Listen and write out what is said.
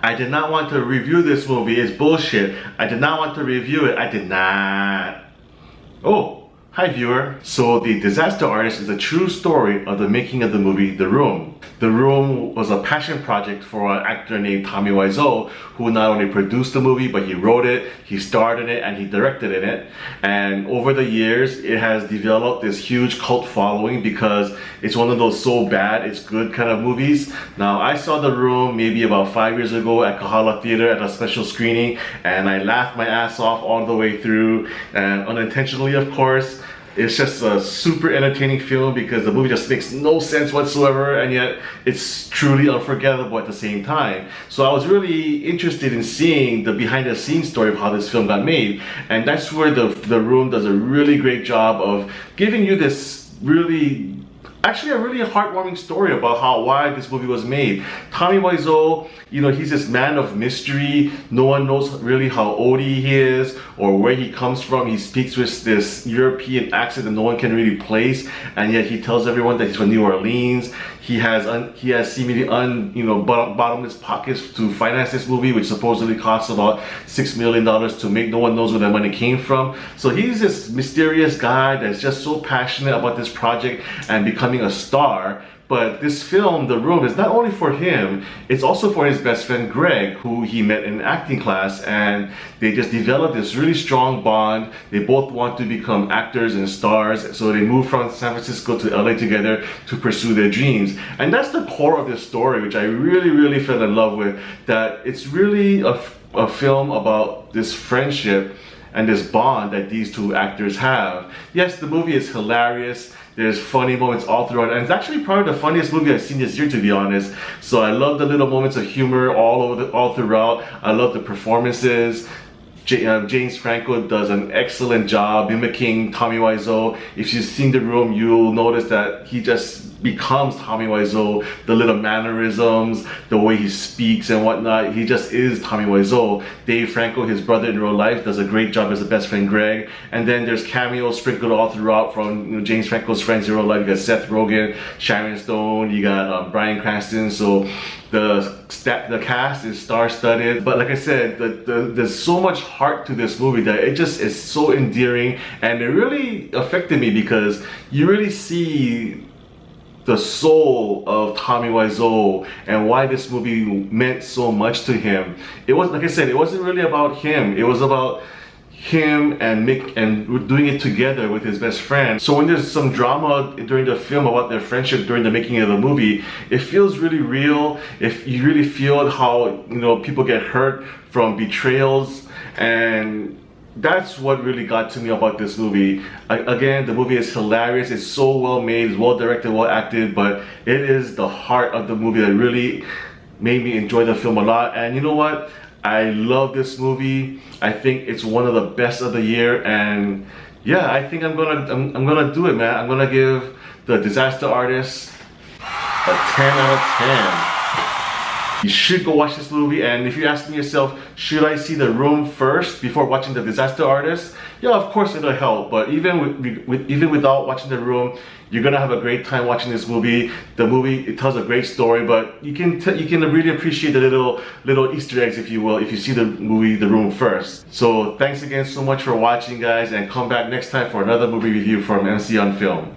I did not want to review this movie. It's bullshit. I did not want to review it. I did not. Oh, hi viewer. So The Disaster Artist is a true story of the making of the movie The Room. The Room was a passion project for an actor named Tommy Wiseau, who not only produced the movie, but he wrote it, he starred in it, and he directed in it. And over the years, it has developed this huge cult following because it's one of those so bad it's good kind of movies. Now, I saw The Room maybe about 5 years ago at Kahala Theater at a special screening, and I laughed my ass off all the way through, and unintentionally, of course. It's just a super entertaining film because the movie just makes no sense whatsoever, and yet it's truly unforgettable at the same time. So I was really interested in seeing the behind the scenes story of how this film got made, and that's where The Room does a really great job of giving you this actually a really heartwarming story about why this movie was made. Tommy Wiseau, you know, he's this man of mystery. No one knows really how old he is or where he comes from. He speaks with this European accent that no one can really place, and yet he tells everyone that he's from New Orleans. He has seemingly bottomless pockets to finance this movie, which supposedly costs about $6 million to make. No one knows where that money came from. So he's this mysterious guy that's just so passionate about this project and becoming a star. But this film, The Room, is not only for him, it's also for his best friend Greg, who he met in acting class, and they just developed this really strong bond. They both want to become actors and stars, so they moved from San Francisco to LA together to pursue their dreams. And that's the core of this story, which I really fell in love with, that it's really a film about this friendship and this bond that these two actors have. Yes, the movie is hilarious. There's funny moments all throughout, and it's actually probably the funniest movie I've seen this year, to be honest. So I love the little moments of humor all throughout. I love the performances. James Franco does an excellent job mimicking Tommy Wiseau. If you've seen The Room, you'll notice that he just becomes Tommy Wiseau. The little mannerisms, the way he speaks and whatnot, he just is Tommy Wiseau. Dave Franco, his brother in real life, does a great job as the best friend Greg. And then there's cameos sprinkled all throughout from James Franco's friends in real life. You got Seth Rogen, Sharon Stone, you got Bryan Cranston. So the cast is star-studded, but like I said, there's so much heart to this movie that it just is so endearing, and it really affected me because you really see the soul of Tommy Wiseau and why this movie meant so much to him. It was, like I said, it wasn't really about him. It was about him and Mick, and we're doing it together with his best friend. So when there's some drama during the film about their friendship during the making of the movie, it feels really real. If you really feel how people get hurt from betrayals, and that's what really got to me about this movie. Again, the movie is hilarious. It's so well made, it's well directed, well acted, but it is the heart of the movie that really made me enjoy the film a lot. And you know what? I love this movie. I think it's one of the best of the year, and yeah, I think I'm gonna do it, man. I'm gonna give The Disaster Artist a 10 out of 10. You should go watch this movie, and if you're asking yourself, should I see The Room first before watching The Disaster Artist? Yeah, of course it'll help, but even without watching The Room, you're gonna have a great time watching this movie. The movie, it tells a great story, but you can really appreciate the little Easter eggs, if you will, if you see the movie The Room first. So thanks again so much for watching, guys, and come back next time for another movie review from MC on Film.